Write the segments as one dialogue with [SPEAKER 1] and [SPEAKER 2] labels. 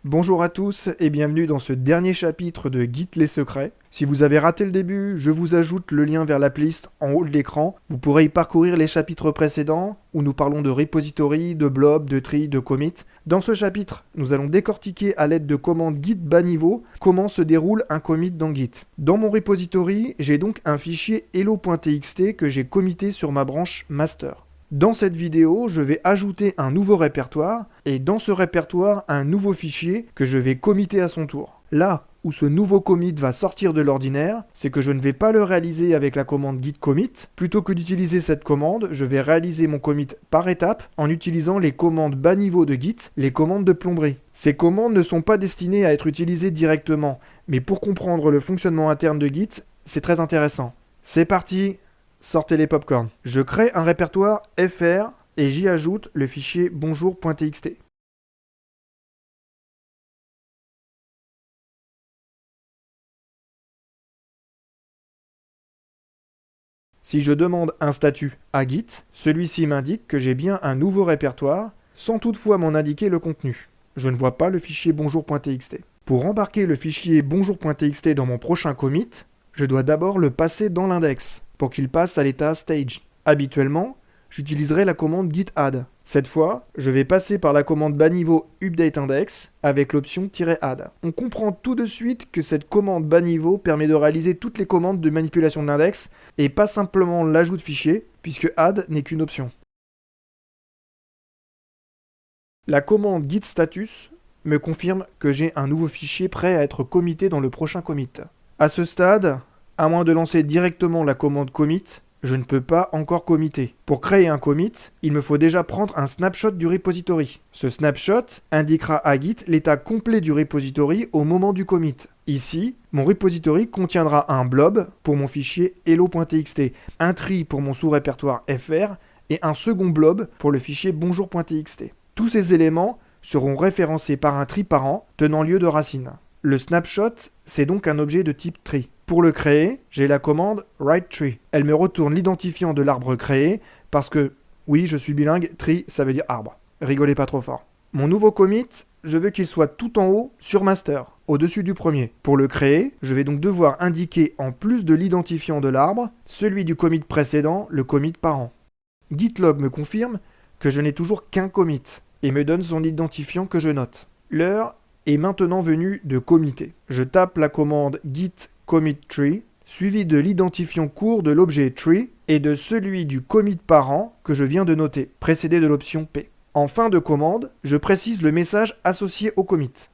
[SPEAKER 1] Bonjour à tous et bienvenue dans ce dernier chapitre de Git les secrets. Si vous avez raté le début, je vous ajoute le lien vers la playlist en haut de l'écran. Vous pourrez y parcourir les chapitres précédents où nous parlons de repository, de blob, de tree, de commit. Dans ce chapitre, nous allons décortiquer à l'aide de commandes git bas niveau comment se déroule un commit dans Git. Dans mon repository, j'ai donc un fichier hello.txt que j'ai commité sur ma branche master. Dans cette vidéo, je vais ajouter un nouveau répertoire et dans ce répertoire, un nouveau fichier que je vais commiter à son tour. Là où ce nouveau commit va sortir de l'ordinaire, c'est que je ne vais pas le réaliser avec la commande git commit. Plutôt que d'utiliser cette commande, je vais réaliser mon commit par étape en utilisant les commandes bas niveau de Git, les commandes de plomberie. Ces commandes ne sont pas destinées à être utilisées directement, mais pour comprendre le fonctionnement interne de Git, c'est très intéressant. C'est parti, sortez les popcorns. Je crée un répertoire fr et j'y ajoute le fichier bonjour.txt. Si je demande un statut à Git, celui-ci m'indique que j'ai bien un nouveau répertoire, sans toutefois m'en indiquer le contenu. Je ne vois pas le fichier bonjour.txt. Pour embarquer le fichier bonjour.txt dans mon prochain commit, je dois d'abord le passer dans l'index, pour qu'il passe à l'état stage. Habituellement, j'utiliserai la commande git add. Cette fois, je vais passer par la commande bas niveau update index avec l'option "-add". On comprend tout de suite que cette commande bas niveau permet de réaliser toutes les commandes de manipulation de l'index et pas simplement l'ajout de fichiers, puisque add n'est qu'une option. La commande git status me confirme que j'ai un nouveau fichier prêt à être commité dans le prochain commit. À ce stade, à moins de lancer directement la commande commit, je ne peux pas encore commiter. Pour créer un commit, il me faut déjà prendre un snapshot du repository. Ce snapshot indiquera à Git l'état complet du repository au moment du commit. Ici, mon repository contiendra un blob pour mon fichier hello.txt, un tree pour mon sous-répertoire fr et un second blob pour le fichier bonjour.txt. Tous ces éléments seront référencés par un tree parent tenant lieu de racine. Le snapshot, c'est donc un objet de type tree. Pour le créer, j'ai la commande writeTree. Elle me retourne l'identifiant de l'arbre créé parce que, oui, je suis bilingue, tree, ça veut dire arbre. Rigolez pas trop fort. Mon nouveau commit, je veux qu'il soit tout en haut sur master, au-dessus du premier. Pour le créer, je vais donc devoir indiquer en plus de l'identifiant de l'arbre, celui du commit précédent, le commit parent. Gitlog me confirme que je n'ai toujours qu'un commit et me donne son identifiant que je note. L'heure est maintenant venue de commiter. Je tape la commande git commit tree, suivi de l'identifiant court de l'objet tree et de celui du commit parent que je viens de noter, précédé de l'option P. En fin de commande, je précise le message associé au commit.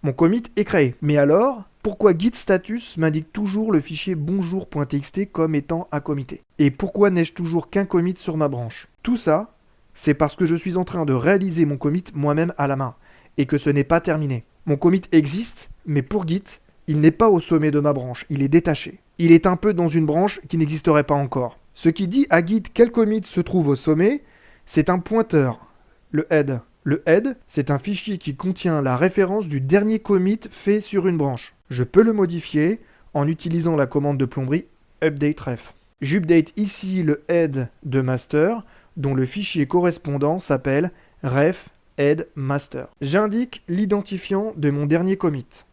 [SPEAKER 1] Mon commit est créé. Mais alors, pourquoi git status m'indique toujours le fichier bonjour.txt comme étant à commiter? Et pourquoi n'ai-je toujours qu'un commit sur ma branche? Tout ça, c'est parce que je suis en train de réaliser mon commit moi-même à la main, et que ce n'est pas terminé. Mon commit existe, mais pour Git, il n'est pas au sommet de ma branche, il est détaché. Il est un peu dans une branche qui n'existerait pas encore. Ce qui dit à Git quel commit se trouve au sommet, c'est un pointeur, le head. Le head, c'est un fichier qui contient la référence du dernier commit fait sur une branche. Je peux le modifier en utilisant la commande de plomberie updateref. J'update ici le head de master, dont le fichier correspondant s'appelle ref head master. J'indique l'identifiant de mon dernier commit.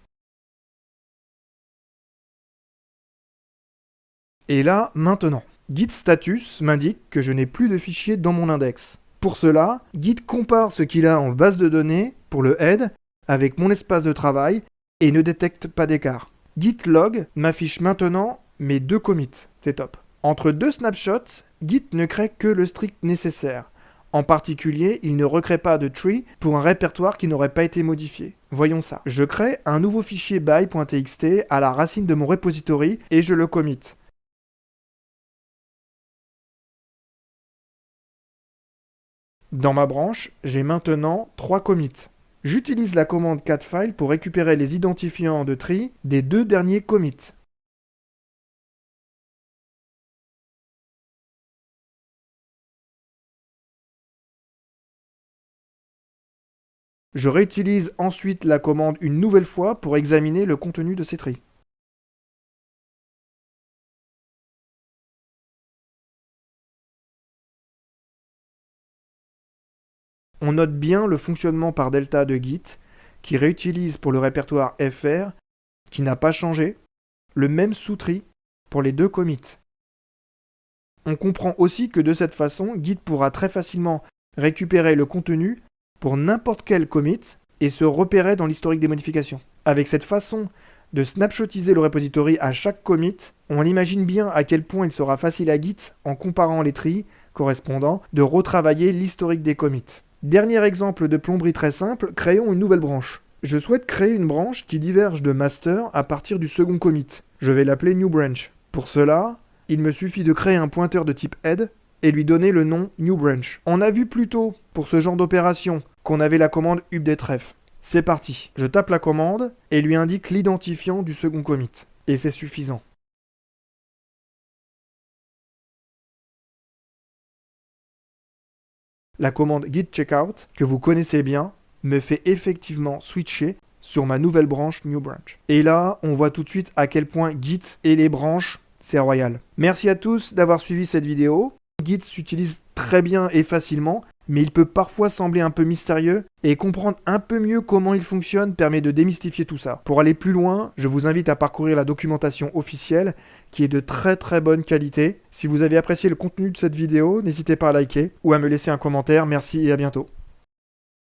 [SPEAKER 1] Et là, maintenant, git status m'indique que je n'ai plus de fichier dans mon index. Pour cela, Git compare ce qu'il a en base de données pour le head avec mon espace de travail et ne détecte pas d'écart. Git log m'affiche maintenant mes deux commits. C'est top. Entre deux snapshots, Git ne crée que le strict nécessaire. En particulier, il ne recrée pas de tree pour un répertoire qui n'aurait pas été modifié. Voyons ça. Je crée un nouveau fichier by.txt à la racine de mon repository et je le commit. Dans ma branche, j'ai maintenant 3 commits. J'utilise la commande catfile pour récupérer les identifiants de tree des deux derniers commits. Je réutilise ensuite la commande une nouvelle fois pour examiner le contenu de ces trees. On note bien le fonctionnement par delta de Git, qui réutilise pour le répertoire fr, qui n'a pas changé, le même sous-tri pour les deux commits. On comprend aussi que de cette façon, Git pourra très facilement récupérer le contenu pour n'importe quel commit et se repérer dans l'historique des modifications. Avec cette façon de snapshotiser le repository à chaque commit, on imagine bien à quel point il sera facile à Git, en comparant les trees correspondants, de retravailler l'historique des commits. Dernier exemple de plomberie très simple, créons une nouvelle branche. Je souhaite créer une branche qui diverge de master à partir du second commit. Je vais l'appeler new branch. Pour cela, il me suffit de créer un pointeur de type head et lui donner le nom new branch. On a vu plus tôt, pour ce genre d'opération, qu'on avait la commande updateref. C'est parti, je tape la commande et lui indique l'identifiant du second commit. Et c'est suffisant. La commande git checkout, que vous connaissez bien, me fait effectivement switcher sur ma nouvelle branche new branch. Et là, on voit tout de suite à quel point Git et les branches, c'est royal. Merci à tous d'avoir suivi cette vidéo. Git s'utilise très bien et facilement, mais il peut parfois sembler un peu mystérieux, et comprendre un peu mieux comment il fonctionne permet de démystifier tout ça. Pour aller plus loin, je vous invite à parcourir la documentation officielle, qui est de très très bonne qualité. Si vous avez apprécié le contenu de cette vidéo, n'hésitez pas à liker ou à me laisser un commentaire. Merci et à bientôt.